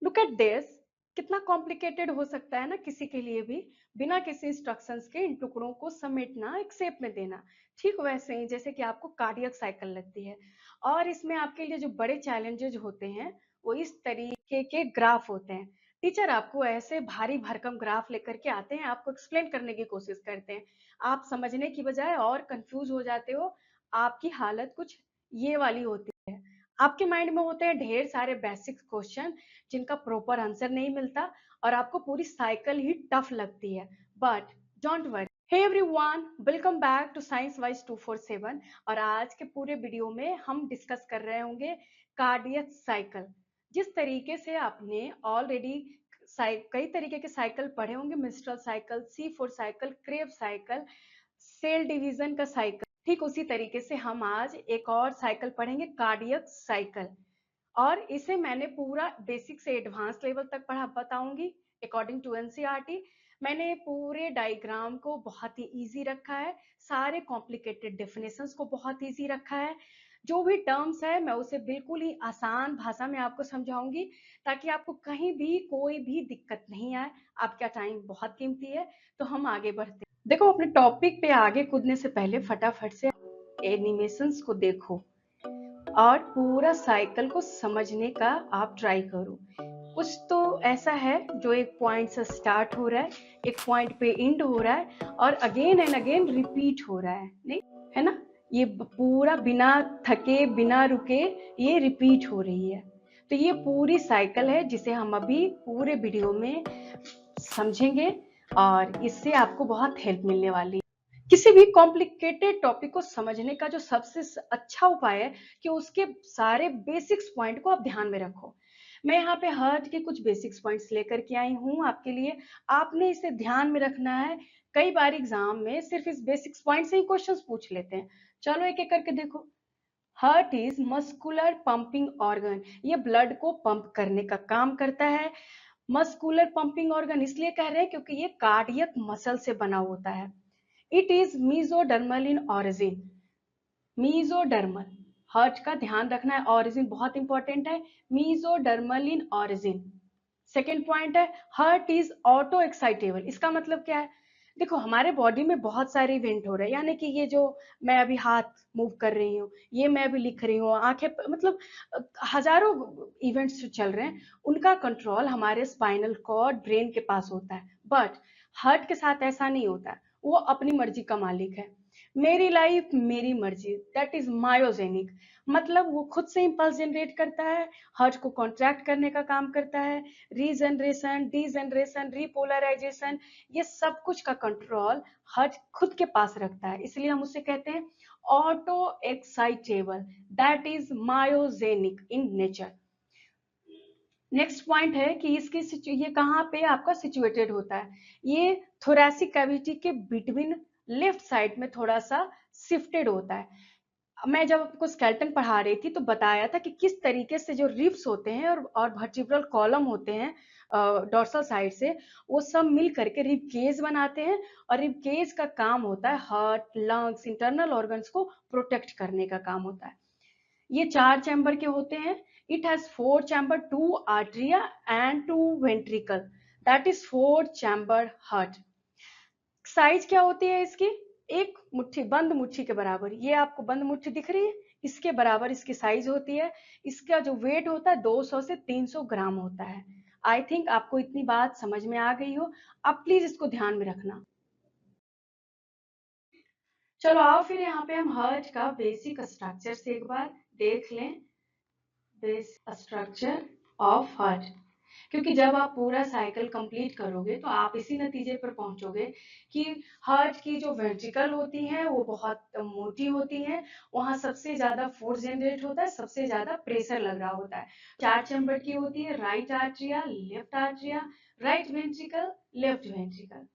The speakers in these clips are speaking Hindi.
लुक एट दिस, कितना कॉम्प्लिकेटेड हो सकता है ना किसी के लिए भी, बिना किसी इंस्ट्रक्शंस के इन टुकड़ों को समेटना, एक शेप में देना। ठीक वैसे ही जैसे कि आपको कार्डियक साइकिल लगती है, और इसमें आपके लिए जो बड़े चैलेंजेज होते हैं वो इस तरीके के ग्राफ होते हैं। टीचर आपको ऐसे भारी भरकम ग्राफ लेकर के आते हैं, आपको एक्सप्लेन करने की कोशिश करते हैं, आप समझने की बजाय और कंफ्यूज हो जाते हो। आपकी हालत कुछ ये वाली होती है, आपके माइंड में होते हैं ढेर सारे बेसिक क्वेश्चन जिनका प्रॉपर आंसर नहीं मिलता, और आपको पूरी साइकिल ही टफ लगती है। But don't worry. Hey everyone, welcome back to science wise 247। और आज के पूरे वीडियो में हम डिस्कस कर रहे होंगे कार्डियक साइकिल। जिस तरीके से आपने ऑलरेडी कई तरीके के साइकिल पढ़े होंगे, menstrual cycle, C4 cycle, Krebs cycle, cell division का साइकिल, ठीक उसी तरीके से हम आज एक और साइकिल पढ़ेंगे, कार्डियक साइकिल। और इसे मैंने पूरा बेसिक से एडवांस लेवल तक पढ़ा बताऊंगी अकॉर्डिंग टू एनसीईआरटी। मैंने पूरे डायग्राम को बहुत ही इजी रखा है, सारे कॉम्प्लिकेटेड डेफिनेशंस को बहुत इजी रखा है। जो भी टर्म्स है मैं उसे बिल्कुल ही आसान भाषा में आपको समझाऊंगी, ताकि आपको कहीं भी कोई भी दिक्कत नहीं आए। आपका टाइम बहुत कीमती है, तो हम आगे बढ़ते हैं। देखो, अपने टॉपिक पे आगे कूदने से पहले फटाफट से एनिमेशंस को देखो और पूरा साइकिल को समझने का आप ट्राई करो। कुछ तो ऐसा है जो एक पॉइंट से स्टार्ट हो रहा है, एक पॉइंट पे एंड हो रहा है, और अगेन एंड अगेन रिपीट हो रहा है, नहीं है ना? ये पूरा बिना थके बिना रुके ये रिपीट हो रही है। तो ये पूरी साइकिल है जिसे हम अभी पूरे वीडियो में समझेंगे, और इससे आपको बहुत हेल्प मिलने वाली है। किसी भी कॉम्प्लिकेटेड टॉपिक को समझने का जो सबसे अच्छा उपाय है कि उसके सारे बेसिक्स पॉइंट को आप ध्यान में रखो। मैं यहाँ पे हर्ट के कुछ बेसिक्स पॉइंट्स लेकर के आई हूँ आपके लिए, आपने इसे ध्यान में रखना है। कई बार एग्जाम में सिर्फ इस बेसिक्स पॉइंट से ही क्वेश्चंस पूछ लेते हैं। चलो एक एक करके देखो। Heart is muscular pumping organ, ये ब्लड को पंप करने का काम करता है। मस्कुलर पंपिंग ऑर्गन इसलिए कह रहे हैं क्योंकि ये कार्डियक मसल से बना होता है। It is mesodermal in origin. Mesodermal, heart का ध्यान रखना है, ऑरिजिन बहुत इंपॉर्टेंट है। मीजोडर्मल इन ऑरिजिन। सेकेंड पॉइंट है, हार्ट इज ऑटो एक्साइटेबल। इसका मतलब क्या है? देखो, हमारे बॉडी में बहुत सारे इवेंट हो रहे हैं, यानी कि ये जो मैं अभी हाथ मूव कर रही हूँ, ये मैं अभी लिख रही हूँ, आंखें, मतलब हजारों इवेंट्स जो चल रहे हैं, उनका कंट्रोल हमारे स्पाइनल कॉर्ड, ब्रेन के पास होता है। बट हार्ट के साथ ऐसा नहीं होता है, वो अपनी मर्जी का मालिक है। मेरी लाइफ मेरी मर्जी, दैट इज मायोजेनिक। मतलब वो खुद से इंपल्स जनरेट करता है, हार्ट को कॉन्ट्रैक्ट करने का काम करता है। रीजनरेशन, डीजनरेशन, रिपोलराइजेशन, ये सब कुछ का कंट्रोल हार्ट खुद के पास रखता है, इसलिए हम उसे कहते हैं auto excitable, that is myogenic in nature. Next point है कि ये कहाँ पे आपका सिचुएटेड होता है? ये थोरैसिक कैविटी के बिटवीन लेफ्ट साइड में थोड़ा सा शिफ्टेड होता है। मैं जब आपको स्केलेटन पढ़ा रही थी तो बताया था कि किस तरीके से जो रिब्स होते हैं और वर्टिब्रल कॉलम होते हैं डोर्सल साइड से, वो सब मिल करके रिब केज बनाते हैं, और रिब केज का काम होता है हार्ट, लंग्स, इंटरनल ऑर्गन्स को प्रोटेक्ट करने का काम होता है। ये 4 चैम्बर के होते हैं। It has 4 chamber, 2 atria and 2 ventricle, that is 4 chamber heart. Size क्या होती है इसकी? एक मुट्ठी, बंद मुट्ठी के बराबर। ये आपको बंद मुट्ठी दिख रही है, इसके बराबर इसकी साइज होती है। इसका जो वेट होता है 200 से 300 ग्राम होता है। आई थिंक आपको इतनी बात समझ में आ गई हो। अब प्लीज इसको ध्यान में रखना। चलो आओ फिर यहाँ पे हम हार्ट का बेसिक स्ट्रक्चर से एक बार देख लें। दिस स्ट्रक्चर ऑफ हार्ट, क्योंकि जब आप पूरा साइकिल कंप्लीट करोगे तो आप इसी नतीजे पर पहुंचोगे कि हार्ट की जो वेंट्रिकल होती हैं वो बहुत मोटी होती हैं, वहां सबसे ज्यादा फोर्स जनरेट होता है, सबसे ज्यादा प्रेशर लग रहा होता है। 4 चैम्बर की होती है, right atria, left atria, right ventricle, left ventricle.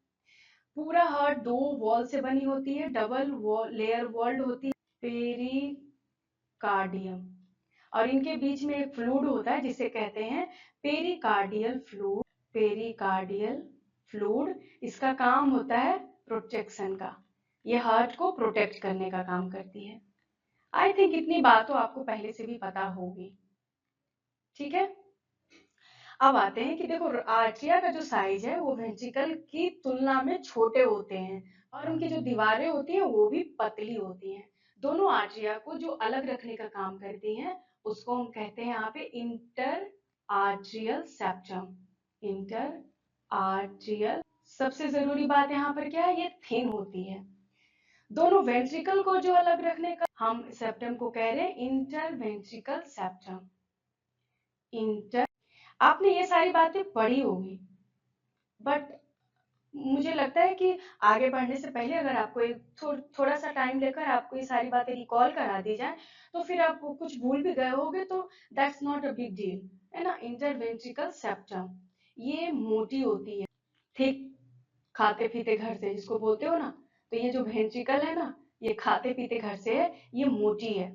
पूरा हार्ट 2 वॉल से बनी होती है, डबल लेयर वॉल्ड होती है, पेरिकार्डियम, और इनके बीच में एक फ्लूइड होता है जिसे कहते हैं पेरिकार्डियल फ्लूइड। पेरिकार्डियल फ्लूइड, इसका काम होता है प्रोटेक्शन का, ये हार्ट को प्रोटेक्ट करने का काम करती है। आई थिंक इतनी बात तो आपको पहले से भी पता होगी, ठीक है? अब आते हैं कि देखो आर्टरिया का जो साइज है वो वेंट्रिकल की तुलना में छोटे होते हैं और उनकी जो दीवारें होती हैं वो भी पतली होती हैं। दोनों आर्टरिया को जो अलग रखने का काम करती हैं उसको हम कहते हैं यहाँ पे inter arterial septum. Inter arterial, सबसे जरूरी बात यहाँ पर क्या है, ये थिन होती है। दोनों वेंट्रिकल को जो अलग रखने का हम सेप्टम को कह रहे हैं इंटर वेंट्रिकल सेप्टम। इंटर, आपने ये सारी बातें पढ़ी होंगी, बट मुझे लगता है कि आगे बढ़ने से पहले अगर आपको एक थोड़ा सा टाइम लेकर आपको ये सारी बातें रिकॉल करा दी जाए तो फिर आप कुछ भूल भी गए होगे तो that's not a big deal, है ना। इंटरवेंट्रिकल सेप्टम ये मोटी होती है, थिक, खाते पीते घर से जिसको बोलते हो ना, तो ये जो वेंट्रिकल है ना, ये खाते पीते घर से है, ये मोटी है।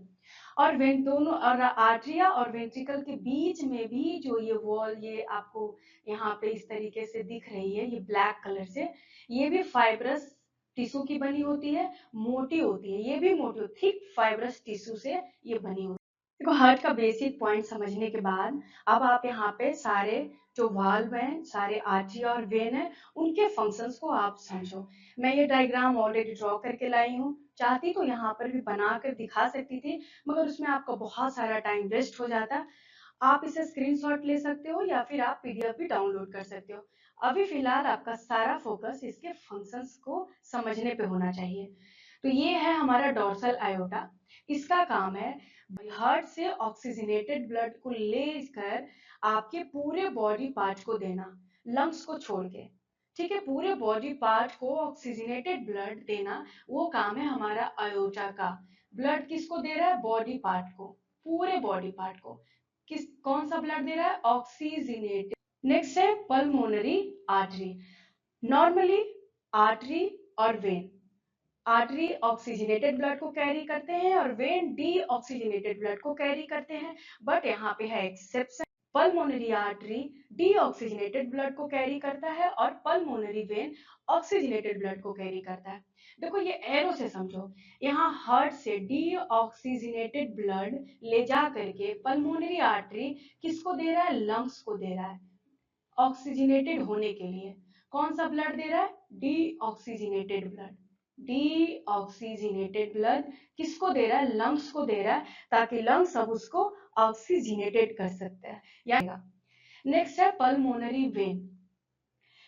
और वेन दोनों और आर्टरिया और वेंट्रिकल के बीच में भी जो ये वॉल, ये आपको यहाँ पे इस तरीके से दिख रही है ये ब्लैक कलर से, ये भी फाइब्रस टिश्यू की बनी होती है, मोटी होती है, ये भी मोटी होती है, थिक फाइब्रस टिश्यू से ये बनी होती है। देखो हार्ट का बेसिक पॉइंट समझने के बाद अब आप यहाँ पे सारे जो वाल्व हैं, सारे आर्टरी और वेन है, उनके फंक्शंस को आप समझो। मैं ये डायग्राम ऑलरेडी ड्रॉ करके लाई हूँ, चाहती तो यहाँ पर भी बना कर दिखा सकती थी मगर उसमें आपका बहुत सारा टाइम वेस्ट हो जाता। आप इसे स्क्रीनशॉट ले सकते हो या फिर आप पीडीएफ भी डाउनलोड कर सकते हो। अभी फिलहाल आपका सारा फोकस इसके फंक्शंस को समझने पे होना चाहिए। तो ये है हमारा डोर्सल आयोटा। इसका काम है हार्ट से ऑक्सीजनेटेड ब्लड को लेकर आपके पूरे बॉडी पार्ट को देना, लंग्स को छोड़ के। ठीक है, पूरे बॉडी पार्ट को ऑक्सीजनेटेड ब्लड देना, वो काम है हमारा आयोटा का। ब्लड किसको दे रहा है? बॉडी पार्ट को, पूरे बॉडी पार्ट को। किस कौन सा ब्लड दे रहा है? ऑक्सीजनेटेड। नेक्स्ट है पल्मोनरी आर्टरी। नॉर्मली आर्टरी और वेन, आर्टरी ऑक्सीजनेटेड ब्लड को कैरी करते हैं और वेन डी ऑक्सीजनेटेड ब्लड को कैरी करते हैं, बट यहाँ पे है exception. Pulmonary artery D oxygenated blood को कैरी करता है और पल्मोनरी वेन ऑक्सीजनेटेड ब्लड को कैरी करता है। देखो ये एरो से समझो, यहाँ हार्ट से डी ऑक्सीजनेटेड ब्लड ले जा करके पल्मोनरी आर्टरी किसको दे रहा है? लंग्स को दे रहा है ऑक्सीजनेटेड होने के लिए। कौन सा ब्लड दे रहा है? D oxygenated blood. D oxygenated blood किसको दे रहा है? लंग्स को दे रहा है, ताकि लंग्स अब उसको ऑक्सीजनेटेड कर सकते हैं। या नेक्स्ट है पल्मोनरी वेन।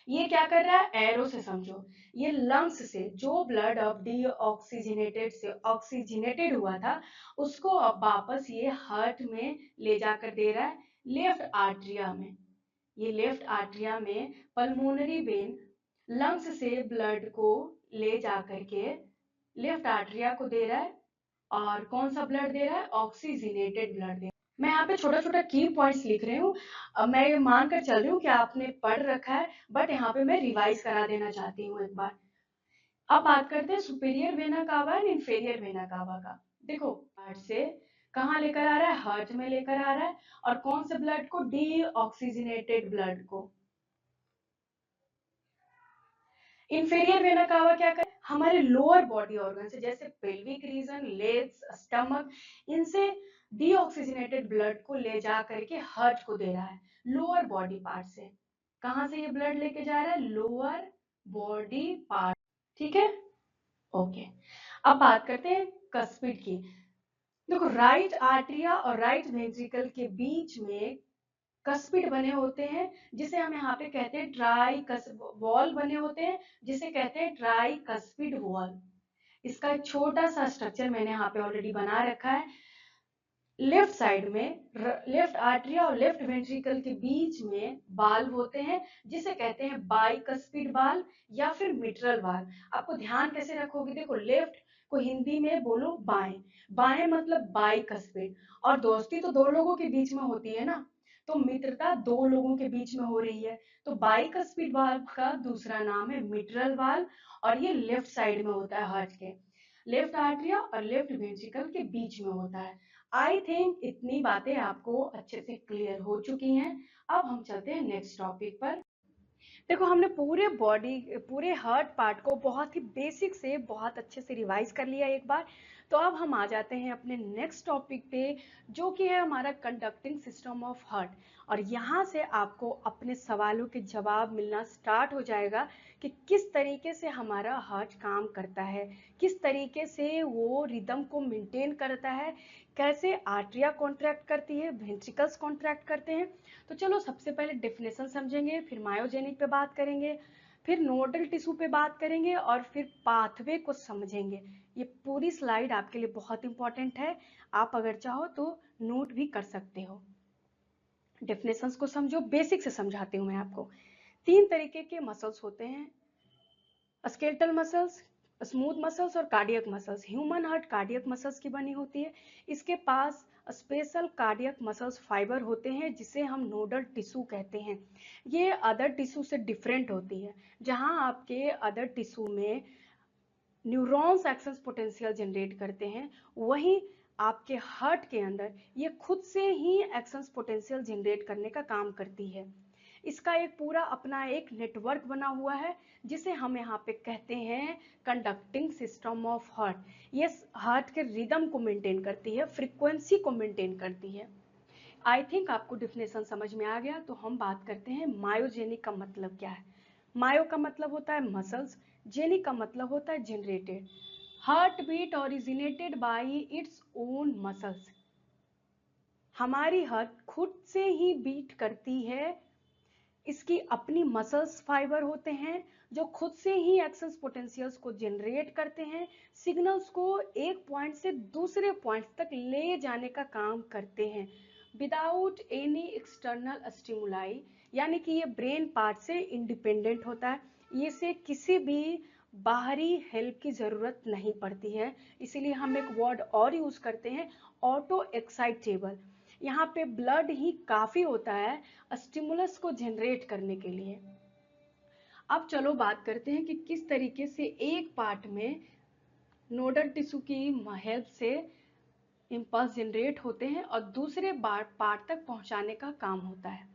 ये क्या कर रहा है? एरो से समझो, ये लंग्स से जो ब्लड अब डी ऑक्सीजनेटेड से ऑक्सीजनेटेड हुआ था उसको अब वापस ये हार्ट में ले जाकर दे रहा है, लेफ्ट आर्टरिया में। ये लेफ्ट आर्टरिया में पल्मोनरी वेन लंग्स से ब्लड को ले जा करके लेफ्ट आर्टरिया को दे रहा है, और कौन सा ब्लड दे रहा है? ऑक्सीजनेटेड ब्लड दे रहा है। मैं यहाँ पे छोटा छोटा की पॉइंट्स लिख रही हूँ। अब मैं ये मान कर चल रही हूँ कि आपने पढ़ रखा है, बट यहाँ पे मैं रिवाइज करा देना चाहती हूँ एक बार। अब बात करते हैं superior vena cava and inferior vena cava का। देखो हार्ट से कहाँ लेकर आ रहा है? हार्ट में लेकर आ रहा है, और कौन से ब्लड को? डी ऑक्सीजनेटेड ब्लड को। इंफीरियर वेना कावा क्या करे? हमारे लोअर बॉडी ऑर्गन से, जैसे पेल्विक रीजन, लेग्स, स्टमक, इनसे डीऑक्सीजनेटेड ब्लड को ले जा करके हार्ट को दे रहा है, लोअर बॉडी पार्ट से। कहां से ये ब्लड लेके जा रहा है? Lower body part. ठीक है, ओके। अब बात करते हैं कस्पिड की। देखो राइट आर्टरिया और राइट वेंट्रिकल के बीच में कस्पिड बने होते हैं, जिसे हम यहाँ पे कहते हैं वॉल बने होते हैं, जिसे कहते हैं ट्राई कस्पिड वॉल। इसका एक छोटा सा स्ट्रक्चर मैंने यहाँ पे ऑलरेडी बना रखा है। लेफ्ट साइड में लेफ्ट आर्टरिया और लेफ्ट वेंट्रिकल के बीच में बाल्व होते हैं, जिसे कहते हैं बाइकस्पिड बाल्व या फिर मिट्रल बाल्व। आपको ध्यान कैसे रखोगे? देखो लेफ्ट को हिंदी में बोलो बाएं, बाएं मतलब बाइकस्पिड, और दोस्ती तो दो लोगों के बीच में होती है ना, तो मित्रता दो लोगों के बीच में हो रही है, तो बाइकस्पिड बाल्व का दूसरा नाम है मिट्रल बाल्व, और ये लेफ्ट साइड में होता है हार्ट के, लेफ्ट आर्टरिया और लेफ्ट वेंट्रिकल के बीच में होता है। आई थिंक इतनी बातें आपको अच्छे से क्लियर हो चुकी हैं। अब हम चलते हैं नेक्स्ट टॉपिक पर। देखो हमने पूरे बॉडी, पूरे हार्ट पार्ट को बहुत ही बेसिक से बहुत अच्छे से रिवाइज कर लिया एक बार। तो अब हम आ जाते हैं अपने नेक्स्ट टॉपिक पे, जो कि है हमारा कंडक्टिंग सिस्टम ऑफ हार्ट। और यहाँ से आपको अपने सवालों के जवाब मिलना स्टार्ट हो जाएगा कि किस तरीके से हमारा हार्ट काम करता है, किस तरीके से वो रिदम को मेंटेन करता है, कैसे आर्टरिया कॉन्ट्रैक्ट करती है, वेंट्रिकल्स कॉन्ट्रैक्ट करते हैं। तो चलो सबसे पहले डेफिनेशन समझेंगे, फिर मायोजेनिक पे बात करेंगे, फिर नोडल टिश्यू पे बात करेंगे, और फिर पाथवे को समझेंगे। ये पूरी स्लाइड आपके लिए बहुत इंपॉर्टेंट है, आप अगर चाहो तो नोट भी कर सकते हो। डेफिनेशंस को समझो, बेसिक से समझाती हूँ मैं आपको। 3 तरीके के मसल्स होते हैं, स्केलेटल मसल्स, स्मूथ मसल्स और cardiac muscles. Human heart cardiac muscles की बनी होती है। इसके पास स्पेशल कार्डियक मसल्स फाइबर होते हैं जिसे हम नोडल टिश्यू कहते हैं। ये अदर टिश्यू से डिफरेंट होती है। जहां आपके अदर टिश्यू में न्यूरॉन्स एक्सेस पोटेंशियल जनरेट करते हैं, वहीं आपके हार्ट के अंदर ये खुद से ही एक्सेस पोटेंशियल जनरेट करने का काम करती है। इसका एक पूरा अपना एक नेटवर्क बना हुआ है जिसे हम यहाँ पे कहते हैं कंडक्टिंग सिस्टम ऑफ हार्ट। ये हार्ट के रिदम को मेंटेन करती है, फ्रीक्वेंसी को मेंटेन करती है। आई थिंक आपको डिफिनेशन समझ में आ गया। तो हम बात करते हैं मायोजेनिक का मतलब क्या है। मायो का मतलब होता है मसल्स, जेनिक का मतलब होता है generated. Heart beat originated by its own muscles. हमारी हार्ट खुद से ही बीट करती है, इसकी अपनी मसल्स फाइबर होते हैं जो खुद से ही एक्सेस पोटेंशियल्स को जनरेट करते हैं, सिग्नल्स को एक पॉइंट से दूसरे पॉइंट तक ले जाने का काम करते हैं विदाउट एनी एक्सटर्नल स्टिमुलाई। यानी कि ये ब्रेन पार्ट से इंडिपेंडेंट होता है, इसे किसी भी बाहरी हेल्प की जरूरत नहीं पड़ती है। इसीलिए हम एक वर्ड और यूज करते हैं, ऑटो एक्साइटेबल। यहाँ पे ब्लड ही काफी होता है स्टिमुलस को जनरेट करने के लिए। अब चलो बात करते हैं कि किस तरीके से एक पार्ट में नोडल टिश्यू की हेल्प से इंपल्स जनरेट होते हैं और दूसरे पार्ट तक पहुंचाने का काम होता है।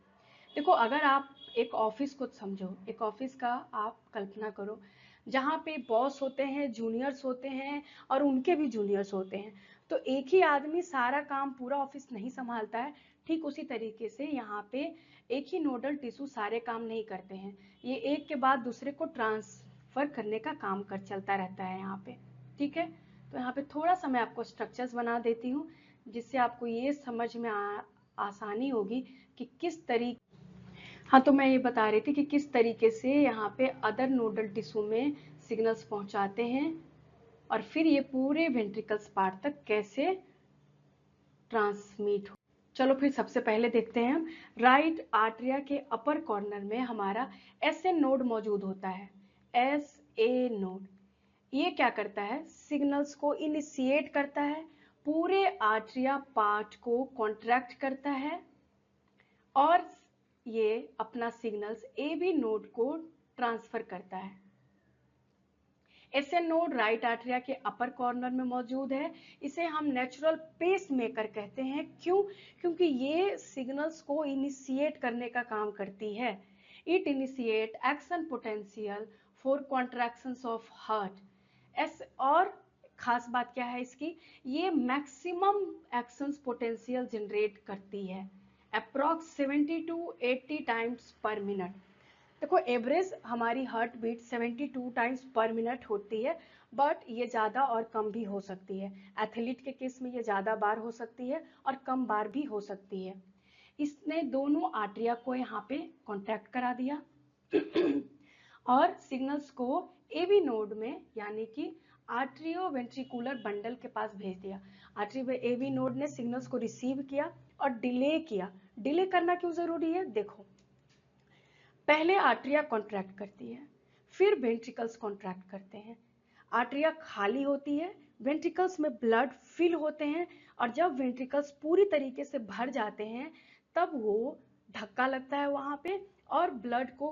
देखो, अगर आप एक ऑफिस को समझो, एक ऑफिस का आप कल्पना करो जहाँ पे बॉस होते हैं, जूनियर्स होते हैं और उनके भी जूनियर्स होते हैं। तो एक ही आदमी सारा काम पूरा ऑफिस नहीं संभालता है। ठीक उसी तरीके से यहाँ पे एक ही नोडल टिश्यू सारे काम नहीं करते हैं, ये एक के बाद दूसरे को ट्रांसफर करने का काम कर चलता रहता है यहाँ पे। ठीक है, तो यहाँ पे थोड़ा सा मैं आपको स्ट्रक्चर्स बना देती हूँ जिससे आपको ये समझ में आसानी होगी कि किस तरीके। हाँ, तो मैं ये बता रही थी कि किस तरीके से यहाँ पे अदर नोडल टिश्यू में सिग्नल्स पहुंचाते हैं और फिर ये पूरे वेंट्रिकल्स पार्ट तक कैसे ट्रांसमिट हो। चलो फिर सबसे पहले देखते हैं हम। राइट आर्टरिया के अपर कॉर्नर में हमारा एस ए नोड मौजूद होता है। एस ए नोड ये क्या करता है, सिग्नल्स को इनिशिएट करता है, पूरे आर्टरिया पार्ट को कॉन्ट्रैक्ट करता है और ये अपना सिग्नल्स ए बी नोड को ट्रांसफर करता है। एसएन नोड राइट आर्टरिया के अपर कॉर्नर में मौजूद है। इसे हम नेचुरल पेस मेकर कहते हैं। क्यों? क्योंकि ये सिग्नल्स को इनिशिएट करने का काम करती है। It initiate action potential for contractions of heart. S और खास बात क्या है इसकी, ये मैक्सिमम एक्शन पोटेंशियल जनरेट करती है approx 70 to 80 times per minute. देखो, एवरेज हमारी heart beat 72 times per minute होती है, बट ये ज़्यादा और कम भी हो सकती है। एथलीट के केस में ये ज़्यादा बार हो सकती है और कम बार भी हो सकती है। इसने दोनों आर्टरिया को यहाँ पे कॉन्ट्रैक्ट करा दिया और सिग्नल्स को एबी नोड में यानी कि आर्टरियो वेंट्रिकुलर बंडल के पास भेज दिया। आर्टरियो एबी नोड ने सिग्नल्स को रिसीव किया और डिले किया। डिले करना क्यों जरूरी है? देखो, पहले आर्टरिया कॉन्ट्रैक्ट करती है, फिर वेंट्रिकल्स कॉन्ट्रैक्ट करते हैं। आर्टरिया खाली होती है, वेंट्रिकल्स में ब्लड फिल होते हैं और जब वेंट्रिकल्स पूरी तरीके से भर जाते हैं तब वो धक्का लगता है वहां पे और ब्लड को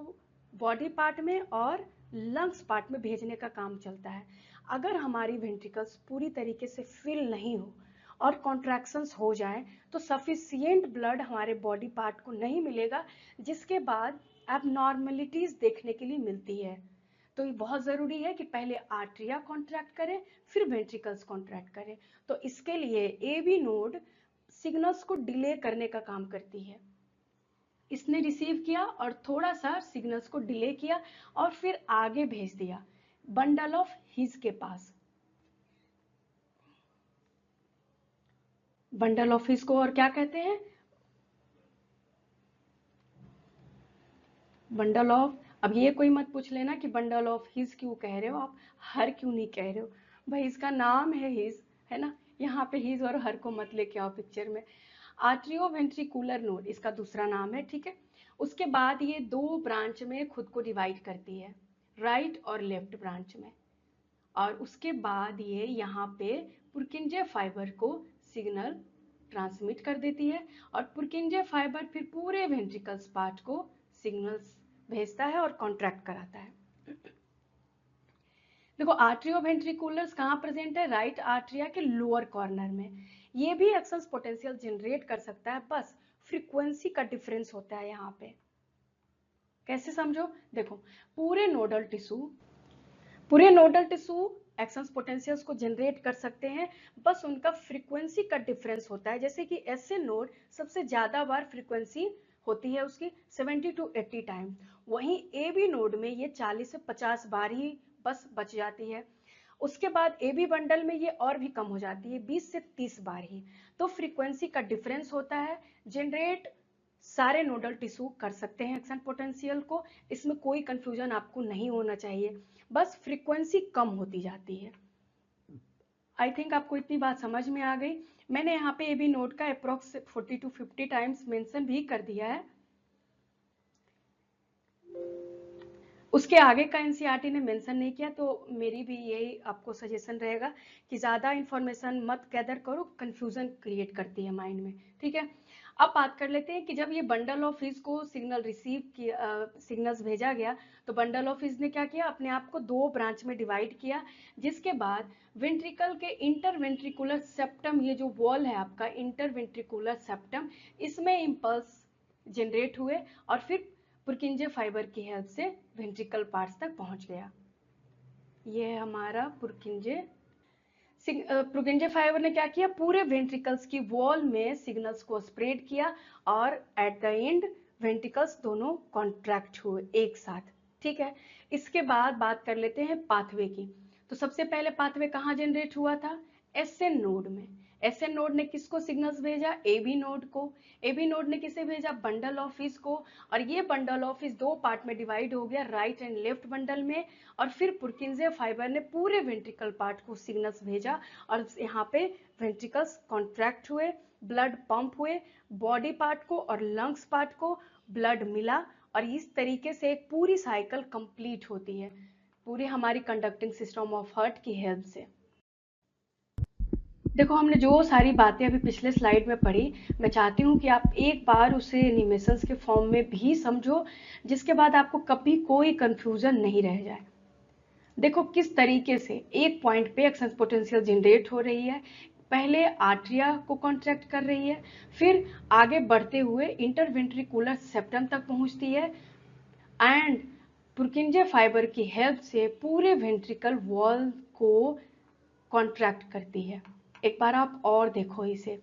बॉडी पार्ट में और लंग्स पार्ट में भेजने का काम चलता है। अगर हमारी वेंट्रिकल्स पूरी तरीके से फिल नहीं हो और कॉन्ट्रैक्शंस हो जाए तो सफिशिएंट ब्लड हमारे बॉडी पार्ट को नहीं मिलेगा, जिसके बाद एबनॉर्मलिटीज देखने के लिए मिलती है। तो ये बहुत ज़रूरी है कि पहले आर्टरिया कॉन्ट्रैक्ट करें, फिर वेंट्रिकल्स कॉन्ट्रैक्ट करें। तो इसके लिए एबी नोड सिग्नल्स को डिले करने का काम करती है। इसने रिसीव किया और थोड़ा सा सिग्नल्स को डिले किया और फिर आगे भेज दिया बंडल ऑफ हिज के पास। बंडल ऑफ हिज को और क्या कहते हैं? बंडल ऑफ, अब ये कोई मत पूछ लेना कि बंडल ऑफ हिज क्यों कह रहे हो आप, हर क्यों नहीं कह रहे हो भाई, इसका नाम है हिज, है ना, यहाँ पे हिज और हर को मत लेके आओ पिक्चर में। आर्ट्रियो वेंट्रिकुलर नोड इसका दूसरा नाम है, ठीक है। उसके बाद ये दो ब्रांच में खुद को डिवाइड करती है, राइट और लेफ्ट ब्रांच में, और उसके बाद ये यहाँ पे पुर्किंजे फाइबर को सिग्नल ट्रांसमिट कर देती है और पुर्किंजे फाइबर फिर पूरे वेंट्रिकल्स पार्ट को सिग्नल्स भेजता है और कॉन्ट्रैक्ट कराता है। देखो आर्ट्रियो वेंट्रिकुलर्स कहाँ प्रेजेंट है? राइट आर्ट्रिया के लोअर कॉर्नर में। ये भी एक्सेस पोटेंशियल जनरेट कर सकता है, बस फ्रीक्वेंसी का डिफरेंस होता है यहाँ पे। कैसे समझो? देखो पूरे नोडल टिश्यू एक्सेस पोटेंशियल्स को जनरेट कर सकते हैं, बस उनका फ्रीक्वेंसी का डिफरेंस होता है। जैसे कि एसए नोड सबसे ज्यादा बार फ्रीक्वेंसी होती है उसकी 70 to 80 टाइम, वहीं ए बी नोड में ये 40 से 50 बार ही बस बच जाती है। उसके बाद ए बी बंडल में ये और भी कम हो जाती है, 20 से 30 बार ही। तो फ्रीक्वेंसी का डिफरेंस होता है, जनरेट सारे नोडल टिश्यू कर सकते हैं एक्शन पोटेंशियल को, इसमें कोई कंफ्यूजन आपको नहीं होना चाहिए, बस फ्रीक्वेंसी कम होती जाती है। आई थिंक आपको इतनी बात समझ में आ गई। मैंने यहाँ पे ए बी नोड का अप्रोक्स 40 to 50 टाइम्स मेंशन भी कर दिया है। उसके आगे का एनसीईआरटी ने मेंशन नहीं किया, तो मेरी भी यही आपको सजेशन रहेगा कि ज़्यादा इन्फॉर्मेशन मत गैदर करो, कंफ्यूजन क्रिएट करती है माइंड में, ठीक है। अब बात कर लेते हैं कि जब ये बंडल ऑफ हिज को सिग्नल रिसीव किया, सिग्नल्स भेजा गया, तो बंडल ऑफ हिज ने क्या किया, अपने आप को दो ब्रांच में डिवाइड किया, जिसके बाद वेंट्रिकल के इंटरवेंट्रिकुलर सेप्टम, ये जो वॉल है आपका इंटरवेंट्रिकुलर सेप्टम, इसमें इम्पल्स जनरेट हुए और फिर पुर्किंजे फाइबर की हेल्प से वेंट्रिकल पार्ट्स तक पहुंच गया। ये है हमारा पुर्किंजे फाइबर ने क्या किया, पूरे वेंट्रिकल्स की वॉल में सिग्नल्स को स्प्रेड किया और एट द एंड वेंट्रिकल्स दोनों कॉन्ट्रैक्ट हुए एक साथ, ठीक है। इसके बाद बात कर लेते हैं पाथवे की। तो सबसे पहले पाथवे कहाँ जनरेट हुआ था? एसएन नोड में। एसएन नोड ने किसको सिग्नल्स भेजा? एबी नोड को। एबी नोड ने किसे भेजा? बंडल ऑफ हिज को। और ये बंडल ऑफ हिज दो पार्ट में डिवाइड हो गया, राइट एंड लेफ्ट बंडल में, और फिर पुर्किंजे फाइबर ने पूरे वेंट्रिकल पार्ट को सिग्नल्स भेजा और यहाँ पे वेंट्रिकल्स कॉन्ट्रैक्ट हुए, ब्लड पंप हुए, बॉडी पार्ट को और लंग्स पार्ट को ब्लड मिला, और इस तरीके से एक पूरी साइकिल कंप्लीट होती है पूरी हमारी कंडक्टिंग सिस्टम ऑफ हार्ट की हेल्प से। देखो हमने जो सारी बातें अभी पिछले स्लाइड में पढ़ी, मैं चाहती हूँ कि आप एक बार उसे एनिमेशंस के फॉर्म में भी समझो, जिसके बाद आपको कभी कोई कंफ्यूजन नहीं रह जाए। देखो किस तरीके से एक पॉइंट पे एक्शन पोटेंशियल जनरेट हो रही है, पहले आर्ट्रिया को कॉन्ट्रैक्ट कर रही है, फिर आगे बढ़ते हुए इंटरवेंट्रिकुलर सेप्टम तक पहुंचती है एंड पुर्किंजे फाइबर की हेल्प से पूरे वेंट्रिकल वॉल को कॉन्ट्रैक्ट करती है। एक बार आप और देखो, इसे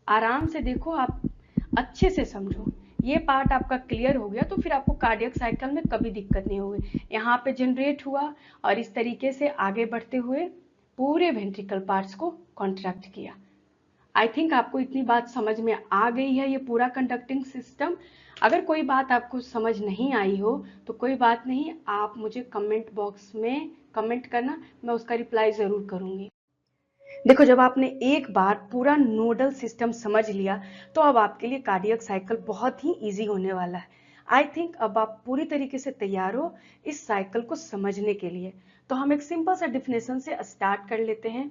आराम से देखो, आप अच्छे से समझो। ये पार्ट आपका क्लियर हो गया तो फिर आपको कार्डियक साइकिल में कभी दिक्कत नहीं होगी। यहाँ पे जनरेट हुआ और इस तरीके से आगे बढ़ते हुए पूरे वेंट्रिकल पार्ट्स को कॉन्ट्रैक्ट किया। आई थिंक आपको इतनी बात समझ में आ गई है, ये पूरा कंडक्टिंग सिस्टम। अगर कोई बात आपको समझ नहीं आई हो तो कोई बात नहीं, आप मुझे कमेंट बॉक्स में कमेंट करना, मैं उसका रिप्लाई ज़रूर करूँगी। देखो जब आपने एक बार पूरा नोडल सिस्टम समझ लिया तो अब आपके लिए कार्डियक साइकिल बहुत ही इजी होने वाला है। आई थिंक अब आप पूरी तरीके से तैयार हो इस साइकिल को समझने के लिए। तो हम एक सिंपल सा डिफिनेशन से स्टार्ट कर लेते हैं।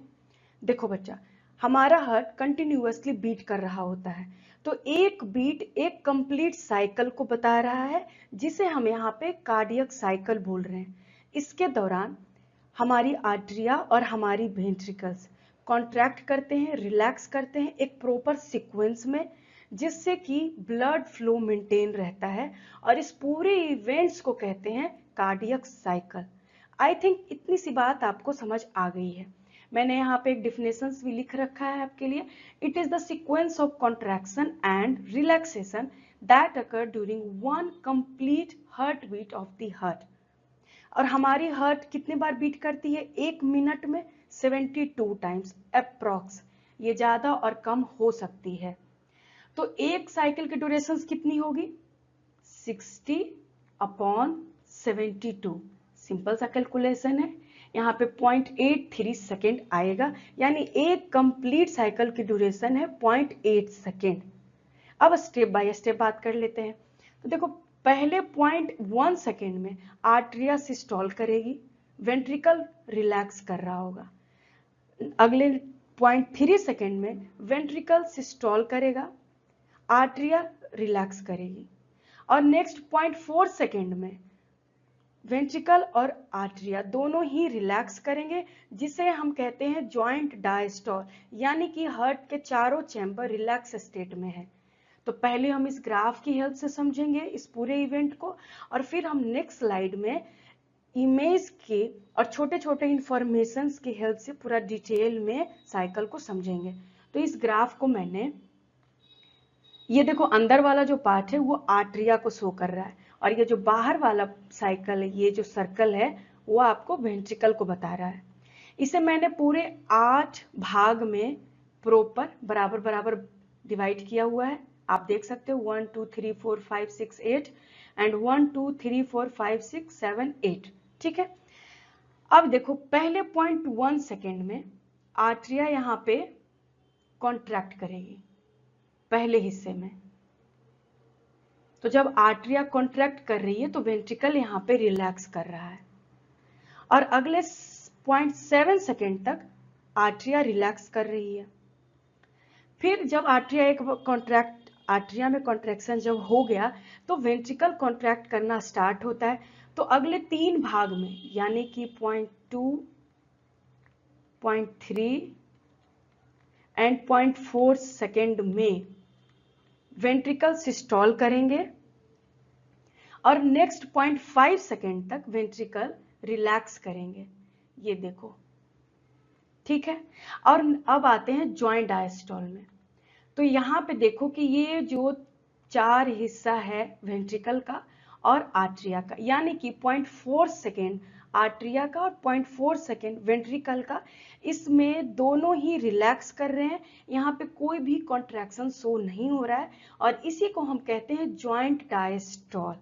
देखो बच्चा, हमारा हार्ट कंटिन्यूअसली बीट कर रहा होता है, तो एक बीट एक कंप्लीट साइकिल को बता रहा है, जिसे हम यहाँ पे कार्डियक साइकिल बोल रहे हैं। इसके दौरान हमारी आर्टरिया और हमारी वेंट्रिकल्स कॉन्ट्रैक्ट करते हैं, रिलैक्स करते हैं एक प्रॉपर सीक्वेंस में, जिससे कि ब्लड फ्लो मेंटेन रहता है, और इस पूरे इवेंट्स को कहते हैं कार्डियक साइकिल। आई थिंक इतनी सी बात आपको समझ आ गई है। मैंने यहाँ पे एक डिफिनेशन भी लिख रखा है आपके लिए। It is the sequence of contraction and relaxation that occur during one complete heart beat of the heart. और हमारी हार्ट कितने बार बीट करती है? 1 मिनट में 72 टाइम्स अप्रॉक्स। ये ज्यादा और कम हो सकती है। तो एक साइकिल की ड्यूरेशन कितनी होगी? 60/72। सिंपल सा कैलकुलेशन है। यहाँ पे 0.83 सेकेंड आएगा, यानी एक कंप्लीट साइकिल की ड्यूरेशन है 0.8 सेकेंड। अब स्टेप बाय स्टेप बात कर लेते हैं। तो देखो, पहले 0.1 सेकेंड में आर्टरिया सिस्टोल करेगी, वेंट्रिकल रिलैक्स कर रहा होगा। अगले 0.3 सेकेंड में वेंट्रिकल सिस्टोल करेगा, आर्टरिया रिलैक्स करेगी। और नेक्स्ट 0.4 सेकेंड में वेंट्रिकल और आर्टरिया दोनों ही रिलैक्स करेंगे, जिसे हम कहते हैं जॉइंट डायस्टोल, यानी कि हार्ट के चारों चैम्बर रिलैक्स स्टेट में है। तो पहले हम इस ग्राफ की हेल्प से समझेंगे इस पूरे इवेंट को, और फिर हम नेक्स्ट स्लाइड में इमेज के और छोटे छोटे इंफॉर्मेशन की हेल्प से पूरा डिटेल में साइकिल को समझेंगे। तो इस ग्राफ को मैंने, ये देखो, अंदर वाला जो पार्ट है वो आर्टरिया को शो कर रहा है, और ये जो बाहर वाला साइकिल है, ये जो सर्कल है, वो आपको वेंट्रिकल को बता रहा है। इसे मैंने पूरे 8 भाग में प्रॉपर बराबर बराबर डिवाइड किया हुआ है। आप देख सकते हो 1 2 3 4 5 6 8 एंड 1 2 3 4 5 6 7 8। ठीक है। अब देखो, पहले 0.1 सेकेंड में आर्टरिया यहाँ पे कॉन्ट्रैक्ट करेगी पहले हिस्से में। तो जब आर्टरिया कॉन्ट्रैक्ट कर रही है तो वेंट्रिकल यहाँ पे रिलैक्स कर रहा है, और अगले 0.7 सेकेंड तक आर्टरिया रिलैक्स कर रही है। फिर जब आर्टरिया में कॉन्ट्रैक्शन जब हो गया तो वेंट्रिकल कॉन्ट्रैक्ट करना स्टार्ट होता है। तो अगले 3 भाग में, यानी कि 0.2, 0.3 एंड 0.4 सेकेंड में वेंट्रिकल सिस्टोल करेंगे, और नेक्स्ट 0.5 सेकेंड तक वेंट्रिकल रिलैक्स करेंगे। ये देखो, ठीक है। और अब आते हैं जॉइंट डायस्टोल में। तो यहाँ पे देखो कि ये जो 4 हिस्सा है वेंट्रिकल का और आर्टरिया का, यानी कि 0.4 सेकेंड आर्टरिया का और 0.4 सेकेंड वेंट्रिकल का, इसमें दोनों ही रिलैक्स कर रहे हैं। यहाँ पे कोई भी कॉन्ट्रैक्शन शो नहीं हो रहा है, और इसी को हम कहते हैं जॉइंट डायस्टोल।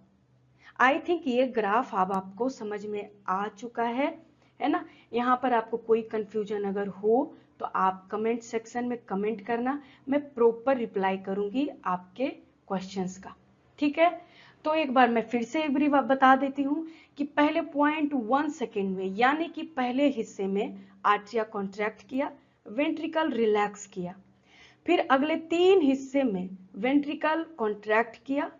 आई थिंक ये ग्राफ अब आपको समझ में आ चुका है ना। यहाँ पर आपको कोई कंफ्यूजन अगर हो तो आप कमेंट सेक्शन में कमेंट करना, मैं प्रॉपर रिप्लाई करूंगी आपके क्वेश्चंस का। ठीक है। तो एक बार मैं फिर से एक बार बता देती हूँ कि पहले 0.1 सेकेंड में, यानी कि पहले हिस्से में आर्टरिया कॉन्ट्रैक्ट किया, वेंट्रिकल रिलैक्स किया। फिर अगले 3 हिस्से में वेंट्रिकल कॉन्ट्रैक्ट किया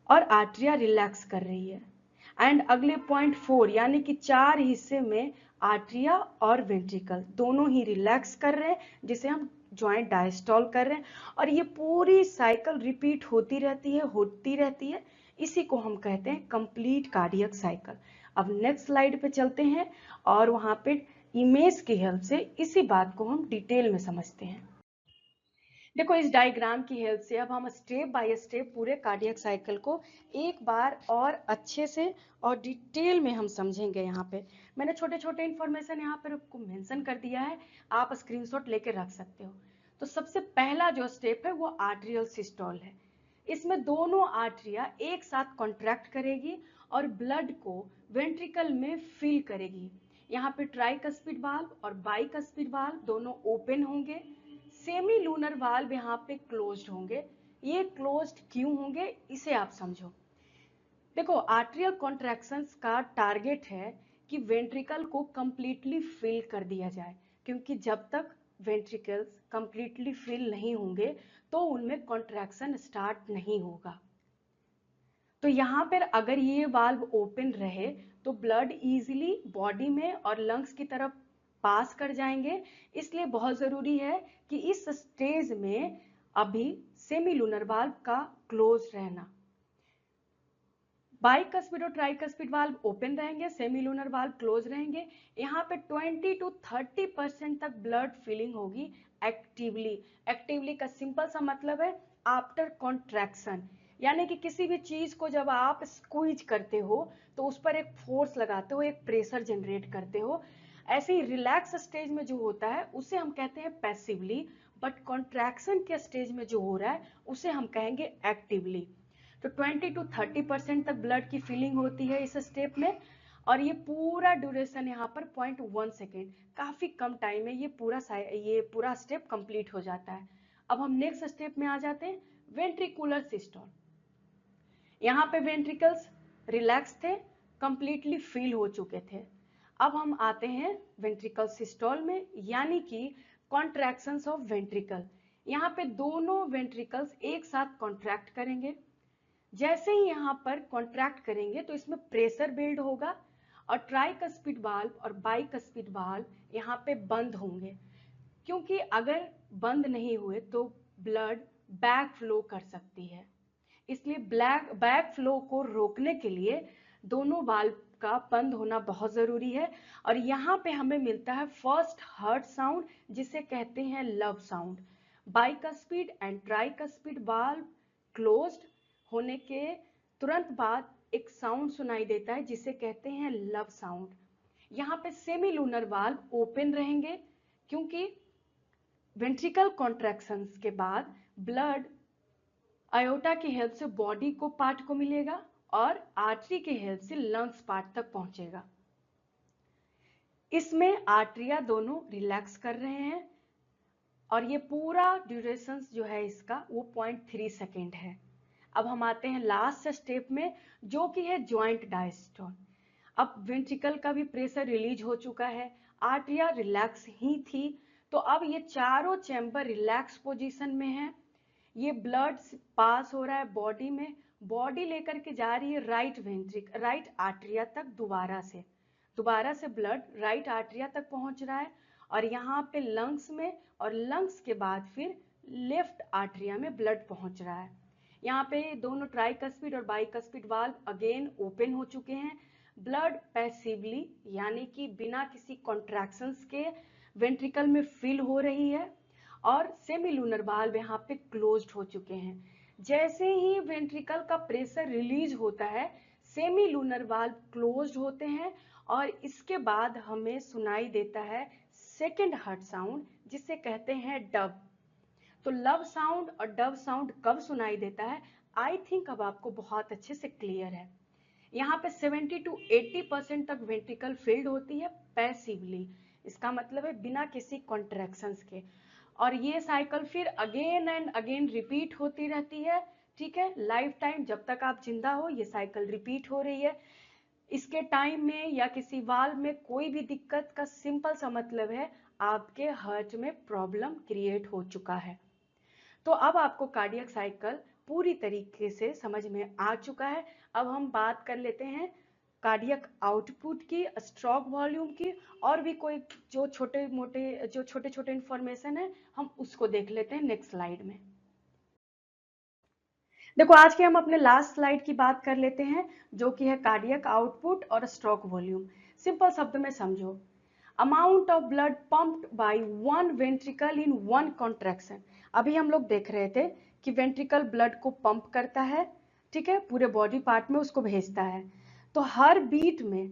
और आर्टरिया रिलैक्स कर रही है। एंड अगले 0.4, यानी कि 4 हिस्से में आर्टरिया और वेंट्रिकल दोनों ही रिलैक्स कर रहे हैं, जिसे हम जॉइंट डायस्टोल कर रहे हैं। और ये पूरी साइकिल रिपीट होती रहती है। इसी को हम कहते हैं कंप्लीट कार्डियक साइकिल। अब नेक्स्ट स्लाइड पे चलते हैं, और वहां पे इमेज की हेल्प से इसी बात को हम डिटेल में समझते हैं। देखो, इस डायग्राम की हेल्प से अब हम स्टेप बाय स्टेप पूरे कार्डियक साइकिल को एक बार और अच्छे से और डिटेल में हम समझेंगे। यहाँ पे मैंने छोटे छोटे इंफॉर्मेशन यहाँ पर आपको मेंशन कर दिया है, आप स्क्रीनशॉट लेके रख सकते हो। तो सबसे पहला जो स्टेप है वो आर्टरियल सिस्टोल है। इसमें दोनों आर्टरिया एक साथ कॉन्ट्रैक्ट करेगी और ब्लड को वेंट्रिकल में फिल करेगी। यहाँ पे ट्राइकस्पिड वाल्व और बाइकस्पिड वाल्व दोनों ओपन होंगे, सेमी लूनर वाल्व यहाँ पे क्लोज्ड होंगे। ये क्लोज्ड क्यों होंगे, इसे आप समझो। देखो, आर्टरियल कॉन्ट्रैक्शंस का टारगेट है कि वेंट्रिकल को कंप्लीटली फिल कर दिया जाए, क्योंकि जब तक वेंट्रिकल्स कंप्लीटली फिल नहीं होंगे तो उनमें कॉन्ट्रैक्शन स्टार्ट नहीं होगा। तो यहाँ पर अगर ये वाल्व ओपन रहे तो ब्लड इजीली बॉडी में और लंग्स की तरफ पास कर जाएंगे। इसलिए बहुत जरूरी है कि इस स्टेज में अभी सेमी लूनर वाल्व का क्लोज रहना। बाइकस्पिड और ट्राइकस्पिड वाल्व ओपन रहेंगे, सेमीलूनर वाल्व क्लोज रहेंगे। यहाँ पे 20 to 30% तक ब्लड फिलिंग होगी एक्टिवली। एक्टिवली का सिंपल सा मतलब है आफ्टर कॉन्ट्रैक्शन, यानी कि किसी भी चीज को जब आप स्क्वीज करते हो तो उस पर एक फोर्स लगाते हो, एक प्रेशर जनरेट करते हो। ऐसे ही रिलैक्स स्टेज में जो होता है उसे हम कहते हैं पैसिवली, बट कॉन्ट्रैक्शन के स्टेज में जो हो रहा है उसे हम कहेंगे एक्टिवली। तो 20 to 30% तक ब्लड की फिलिंग होती है इस स्टेप में, और ये पूरा ड्यूरेशन यहाँ पर 0.1 सेकेंड, काफी कम टाइम में ये पूरा स्टेप कंप्लीट हो जाता है। अब हम नेक्स्ट स्टेप में आ जाते हैं, वेंट्रिकुलर सिस्टोल। यहाँ पे वेंट्रिकल्स रिलैक्स थे, कंप्लीटली फिल हो चुके थे। अब हम आते हैं वेंट्रिकल सिस्टोल में, यानी कि कॉन्ट्रैक्शंस ऑफ वेंट्रिकल। यहाँ पे दोनों वेंट्रिकल्स एक साथ कॉन्ट्रैक्ट करेंगे। जैसे ही यहाँ पर कॉन्ट्रैक्ट करेंगे तो इसमें प्रेशर बिल्ड होगा, और ट्राइकस्पिड वाल्व और बाइकस्पिड वाल्व यहाँ पे बंद होंगे, क्योंकि अगर बंद नहीं हुए तो ब्लड बैक फ्लो कर सकती है। इसलिए बैक फ्लो को रोकने के लिए दोनों वाल्व का बंद होना बहुत जरूरी है। और यहाँ पे हमें मिलता है फर्स्ट हर्ट साउंड, जिसे कहते हैं love sound. Bicuspid and tricuspid valve closed होने के तुरंत बाद एक साउंड सुनाई देता है जिसे कहते हैं लव साउंड। यहाँ पे सेमीलूनर वाल्व ओपन रहेंगे, क्योंकि वेंट्रिकल कॉन्ट्रैक्शंस के बाद ब्लड आयोटा की हेल्प से बॉडी को पार्ट को मिलेगा और आर्टरी की हेल्प से लंग्स पार्ट तक पहुंचेगा। इसमें आर्टरिया दोनों रिलैक्स कर रहे हैं, और ये पूरा ड्यूरेशन जो है इसका वो 0.3 सेकेंड है। अब हम आते हैं लास्ट स्टेप में, जो कि है ज्वाइंट डायस्टोल। अब वेंट्रिकल का भी प्रेशर रिलीज हो चुका है, आर्टरिया रिलैक्स ही थी, तो अब ये चारों चैम्बर रिलैक्स पोजीशन में है। ये ब्लड पास हो रहा है बॉडी में, बॉडी लेकर के जा रही है राइट आर्टरिया तक, दोबारा से ब्लड राइट आर्टरिया तक पहुंच रहा है, और यहाँ पे लंग्स में, और लंग्स के बाद फिर लेफ्ट आर्टरिया में ब्लड पहुंच रहा है। यहाँ पे दोनों ट्राइकस्पिड और बाइकस्पिड वाल्व अगेन ओपन हो चुके हैं। ब्लड पैसिवली, यानी कि बिना किसी कॉन्ट्रैक्शंस के वेंट्रिकल में फिल हो रही है, और सेमीलूनर वाल्व यहाँ पे क्लोज्ड हो चुके हैं। जैसे ही वेंट्रिकल का प्रेशर रिलीज होता है, सेमीलूनर वाल्व क्लोज्ड होते हैं, और इसके बाद हमें सुनाई देता है सेकेंड हार्ट साउंड, जिसे कहते हैं डब। तो लव साउंड और डव साउंड कब सुनाई देता है, आई थिंक अब आपको बहुत अच्छे से क्लियर है। यहाँ पे 70 to 80% तक वेंट्रिकल फिल्ड होती है पैसिवली, इसका मतलब है बिना किसी कॉन्ट्रैक्शंस के, और ये साइकिल फिर अगेन एंड अगेन रिपीट होती रहती है। ठीक है, लाइफ टाइम जब तक आप जिंदा हो ये साइकिल रिपीट हो रही है। इसके टाइम में या किसी वाल्व में कोई भी दिक्कत का सिंपल सा मतलब है आपके हार्ट में प्रॉब्लम क्रिएट हो चुका है। तो अब आपको कार्डियक साइकिल पूरी तरीके से समझ में आ चुका है। अब हम बात कर लेते हैं कार्डियक आउटपुट की, स्ट्रोक वॉल्यूम की, और भी कोई जो छोटे छोटे इंफॉर्मेशन है हम उसको देख लेते हैं नेक्स्ट स्लाइड में। देखो, आज के हम अपने लास्ट स्लाइड की बात कर लेते हैं, जो कि है कार्डियक आउटपुट और स्ट्रोक वॉल्यूम। सिंपल शब्द में समझो, amount of blood pumped by one ventricle in one contraction. अभी हम लोग देख रहे थे कि वेंट्रिकल ब्लड को पंप करता है, ठीक है, पूरे बॉडी पार्ट में उसको भेजता है। तो हर बीट में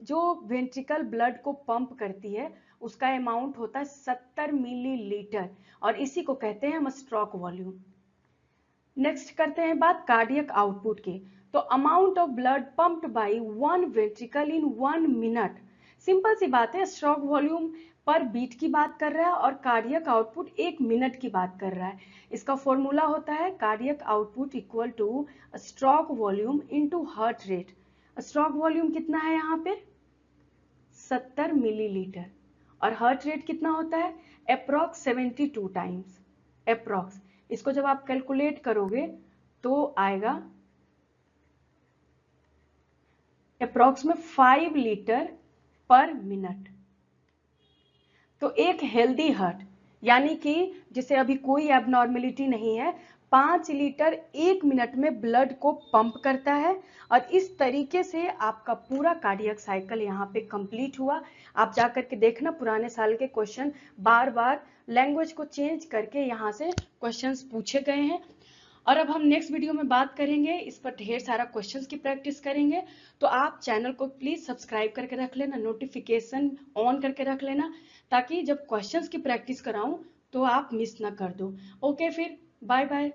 जो वेंट्रिकल ब्लड को पंप करती है उसका अमाउंट होता है 70 मिलीलीटर, और इसी को कहते हैं हम स्ट्रोक वॉल्यूम। नेक्स्ट करते हैं बात कार्डियक आउटपुट की। तो amount of blood pumped by one ventricle in 1 minute. Simple सी बात है, स्ट्रोक वॉल्यूम पर बीट की बात कर रहा है और कार्डियक आउटपुट 1 मिनट की बात कर रहा है। इसका फॉर्मूला होता है cardiac output equal two stroke volume into heart rate. Stroke volume कितना है यहाँ पे 70 मिलीलीटर, और हार्ट रेट कितना होता है अप्रॉक्स 72 टाइम्स अप्रॉक्स। इसको जब आप कैलकुलेट करोगे तो आएगा अप्रॉक्स में 5 लीटर पर मिनट। तो एक हेल्दी हार्ट, यानी कि जिसे अभी कोई एबनॉर्मेलिटी नहीं है, 5 लीटर 1 मिनट में ब्लड को पंप करता है। और इस तरीके से आपका पूरा कार्डियक साइकिल यहाँ पे कंप्लीट हुआ। आप जा करके देखना, पुराने साल के क्वेश्चन बार बार लैंग्वेज को चेंज करके यहाँ से क्वेश्चंस पूछे गए हैं। और अब हम नेक्स्ट वीडियो में बात करेंगे, इस पर ढेर सारा क्वेश्चंस की प्रैक्टिस करेंगे। तो आप चैनल को प्लीज सब्सक्राइब करके रख लेना, नोटिफिकेशन ऑन करके रख लेना, ताकि जब क्वेश्चंस की प्रैक्टिस कराऊं तो आप मिस ना कर दो। ओके, फिर बाय बाय।